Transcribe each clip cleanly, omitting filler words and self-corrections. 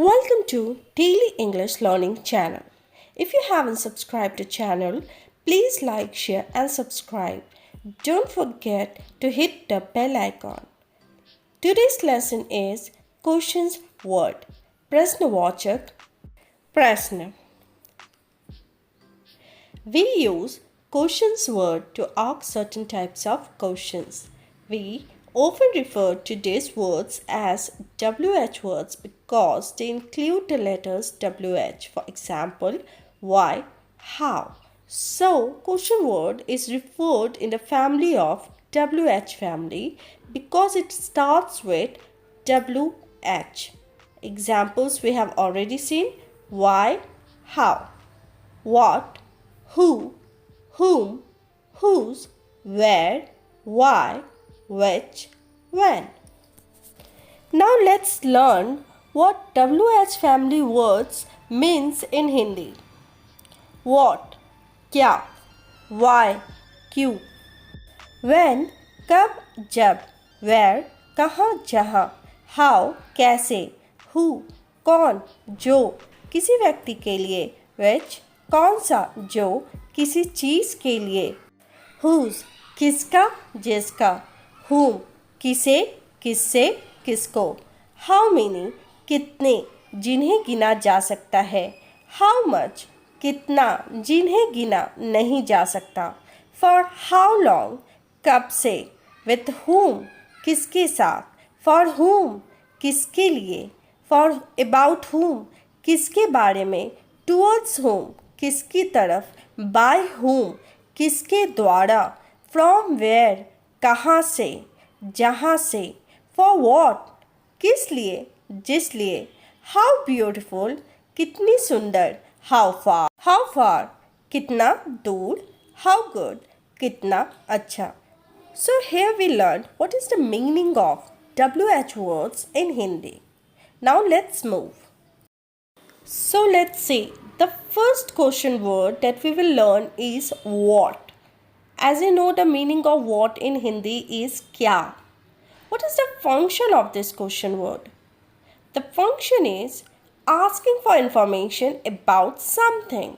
Welcome to Daily English Learning channel. If you haven't subscribed to channel, please like, share and subscribe. Don't forget to hit the bell icon. Today's lesson is questions word. प्रश्नवाचक प्रश्न. We use questions word to ask certain types of questions. We often refer to these words as WH words because they include the letters WH. For example, why, how. So, question word is referred in the family of WH family because it starts with WH. Examples we have already seen: why, how, what, who, whom, whose, where, why, which, when. Now let's learn what WH family words means in Hindi. What, क्या, why, क्यों. When, कब, जब. Where, कहाँ, जहाँ. How, कैसे. Who, कौन, जो, किसी व्यक्ति के लिए. Which, कौन सा, जो, किसी चीज़ के लिए. Whose, किसका, जिसका. Whom, किसे, किससे, किसको. How many, कितने, जिन्हें गिना जा सकता है. How much, कितना, जिन्हें गिना नहीं जा सकता. For how long, कब से. With whom, किसके साथ. For whom, किसके लिए. For about whom, किसके बारे में. Towards whom, किसकी तरफ. By whom, किसके द्वारा. From where, कहाँ से, जहाँ से. For what, किस लिए, जिस लिए. How beautiful, कितनी सुंदर. How far, कितना दूर. How good, कितना अच्छा. So here we learned what is the meaning of WH words in Hindi. Now let's move. So let's see. The first question word that we will learn is what. As you know, the meaning of what in Hindi is kya. What is the function of this question word? The function is asking for information about something.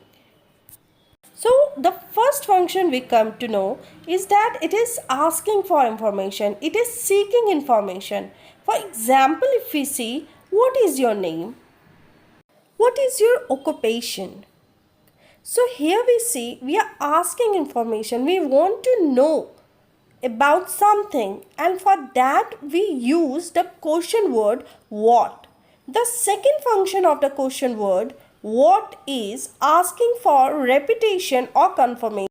So the first function we come to know is that it is asking for information. It is seeking information. For example, if we see, what is your name? What is your occupation? So here we see we are asking information. We want to know about something, and for that we use the question word what. The second function of the question word what is asking for repetition or confirmation.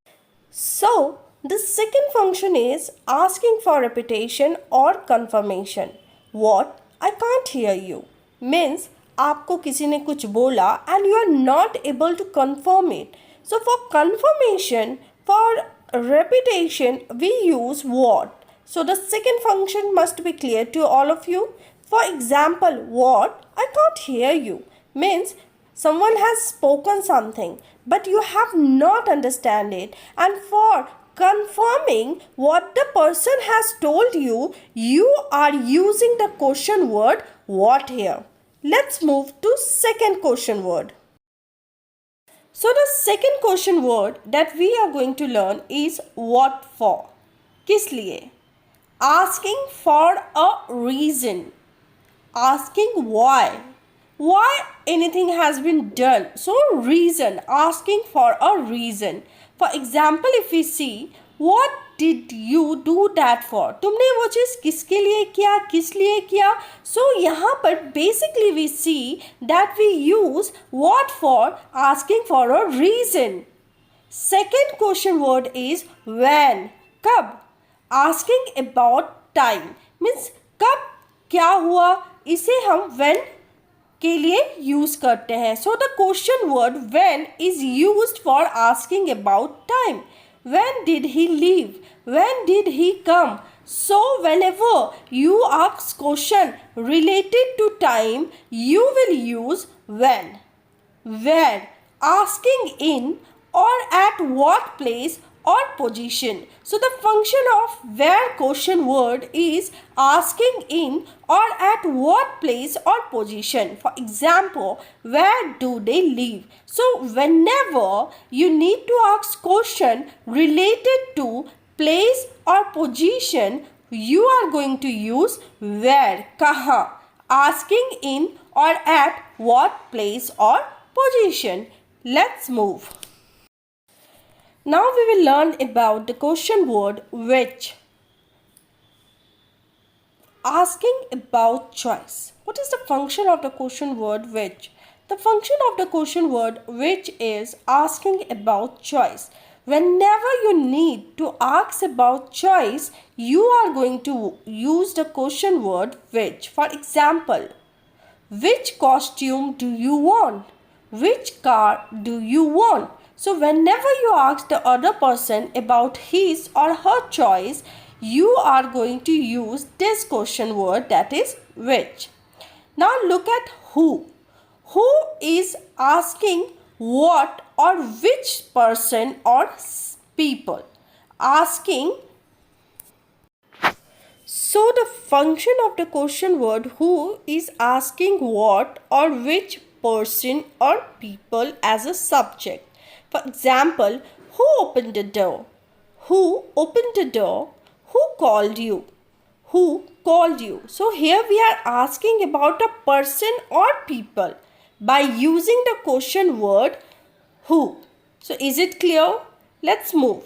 So the second function is asking for repetition or confirmation. What, I can't hear you, means आपको किसी ने कुछ बोला and you are not able to confirm it. So for confirmation, for repetition, we use what. So the second function must be clear to all of you. For example, what, I can't hear you, means someone has spoken something but you have not understand it, and for confirming what the person has told you, you are using the question word what here. Let's move to second question word. So the second question word that we are going to learn is what for. किस लिए. Asking for a reason. Asking why. Why anything has been done. So reason. Asking for a reason. For example, if we see, what did you do that for? तुमने वो चीज़ किसके लिए किया, किस लिए किया. So यहाँ पर basically we see that we use what for asking for a reason. Second question word is when. कब. Asking about time. Means कब क्या हुआ, इसे हम when के लिए यूज़ करते हैं. So the question word when is used for asking about time. When did he leave? When did he come? So whenever you ask question related to time, you will use when. Where, asking in or at what place or position. So the function of where question word is asking in or at what place or position. For example, where do they live? So whenever you need to ask question related to place or position, you are going to use where, kaha, asking in or at what place or position. Let's move. Now we will learn about the question word which. Asking about choice. What is the function of the question word which? The function of the question word which is asking about choice. Whenever you need to ask about choice, you are going to use the question word which. For example, which costume do you want? Which car do you want? So whenever you ask the other person about his or her choice, you are going to use this question word, that is which. Now look at who. Who is asking what or which person or people. Asking. So the function of the question word who is asking what or which person or people as a subject. For example, who opened the door? Who opened the door? Who called you? Who called you? So here we are asking about a person or people by using the question word who. So is it clear? Let's move.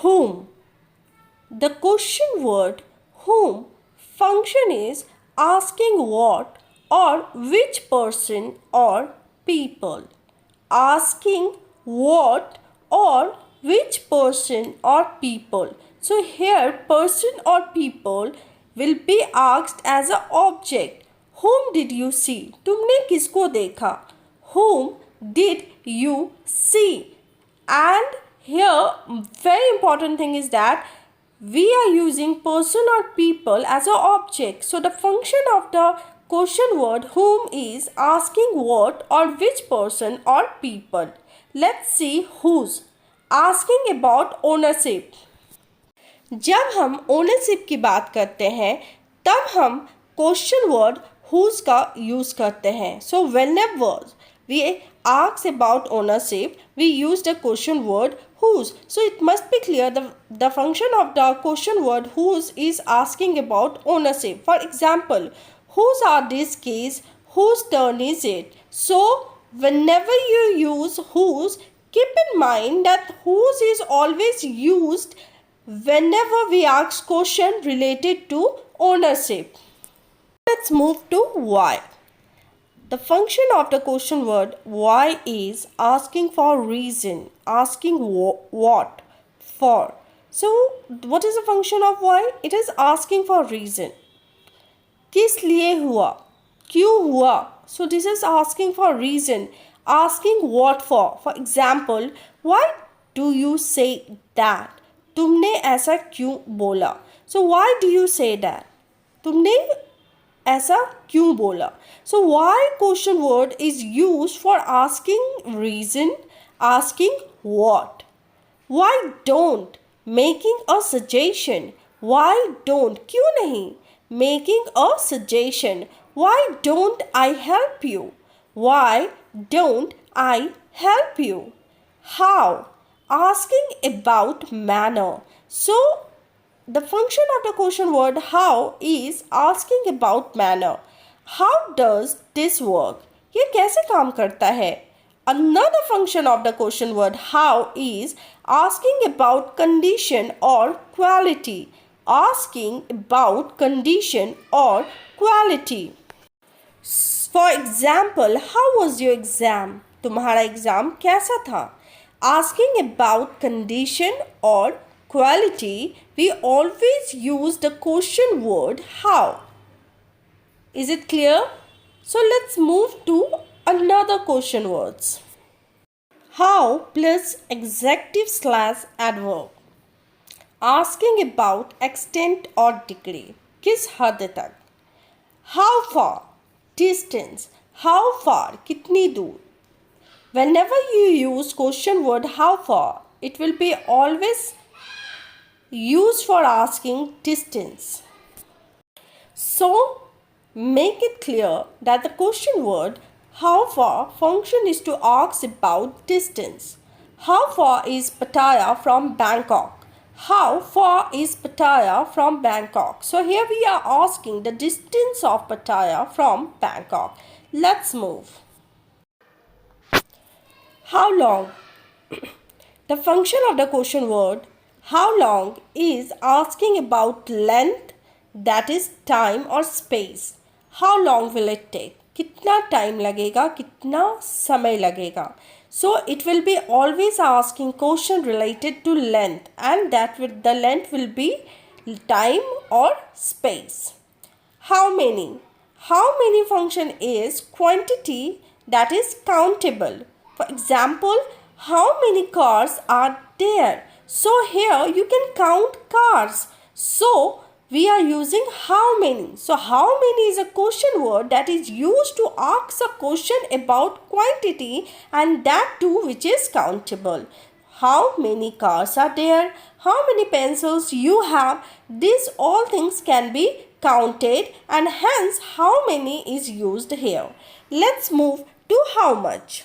Whom. The question word whom function is asking what or which person or people. Asking what or which person or people. So here person or people will be asked as an object. Whom did you see? तुमने किसको देखा? Whom did you see? And here very important thing is that we are using person or people as an object. So the function of the question word whom is asking what or which person or people. Let's see whose. Asking about ownership. जब हम ownership की बात करते हैं तब हम question word whose का use करते हैं. So whenever we ask about ownership, we use the question word whose. So it must be clear the function of the question word whose is asking about ownership. For example, whose are these keys? Whose turn is it? So whenever you use whose, keep in mind that whose is always used whenever we ask question related to ownership. Let's move to why. The function of the question word why is asking for reason, asking what, for. So what is the function of why? It is asking for reason. किस लिए हुआ? क्यों हुआ? So this is asking for reason. Asking what for. For example, why do you say that? तुमने ऐसा क्यों बोला? So why do you say that? तुमने ऐसा क्यों बोला? So why question word is used for asking reason, asking what. Why don't, making a suggestion. Why don't, क्यों नहीं, making a suggestion. Why don't I help you? Why don't I help you? How, asking about manner. So the function of the question word how is asking about manner. How does this work? ये कैसे काम करता है? Another function of the question word how is asking about condition or quality. Asking about condition or quality. For example, how was your exam? तुम्हारा exam कैसा था? Asking about condition or quality, we always use the question word how. Is it clear? So let's move to another question words. How plus adjective / adverb. Asking about extent or degree. किस हद तक? How far? Distance. How far? कितनी दूर? Whenever you use question word how far, it will be always used for asking distance. So, make it clear that the question word how far function is to ask about distance. How far is Pattaya from Bangkok? How far is Pattaya from Bangkok? So here we are asking the distance of Pattaya from Bangkok. Let's move. How long? The function of the question word how long is asking about length, that is time or space. How long will it take? कितना time लगेगा, कितना समय लगेगा. So it will be always asking question related to length, and that with the length will be time or space. How many? How many function is quantity, that is countable. For example, how many cars are there? So here you can count cars. So we are using how many. So how many is a question word that is used to ask a question about quantity, and that too which is countable. How many cars are there? How many pencils you have? These all things can be counted, and hence how many is used here. Let's move to how much.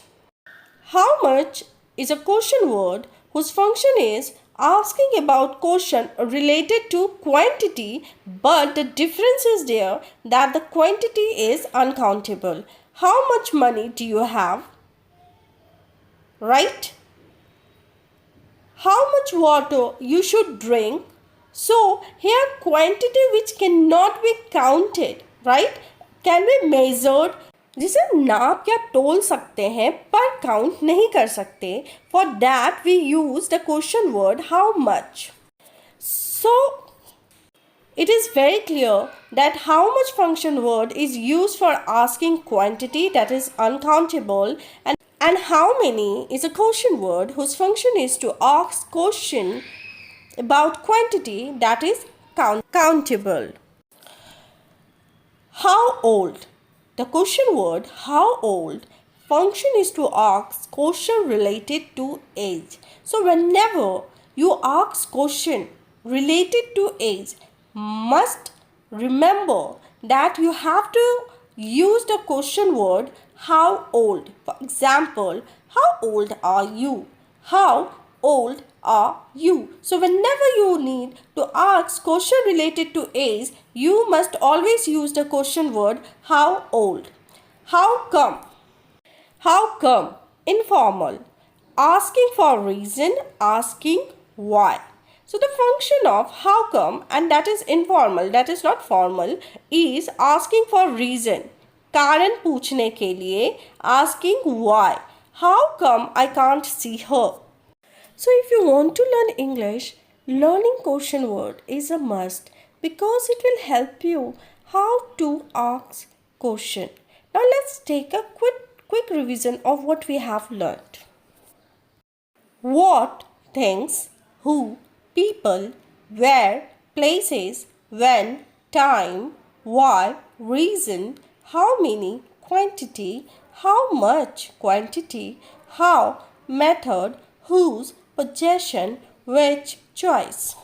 How much is a question word whose function is asking about question related to quantity, but the difference is there that the quantity is uncountable. How much money do you have? Right? How much water you should drink? So here quantity which cannot be counted, right, can be measured, जिसे नाप या तोल सकते हैं पर count नहीं कर सकते. For that we use the question word how much. So it is very clear that how much function word is used for asking quantity, that is uncountable, and how many is a question word whose function is to ask question about quantity, that is countable. How old? The question word how old function is to ask question related to age. So whenever you ask question related to age, must remember that you have to use the question word how old. For example, how old are you? How old are you? So whenever you need to ask question related to age, you must always use the question word how old. How come? How come? Informal. Asking for reason, asking why. So the function of how come, and that is informal, that is not formal, is asking for reason. कारण पूछने के लिए, asking why. How come I can't see her? So if you want to learn English, learning question word is a must because it will help you how to ask question. Now let's take a quick revision of what we have learned. What, things, who, people, where, places, when, time, why, reason, how many, quantity, how much, quantity, how, method, whose, possession, which, choice.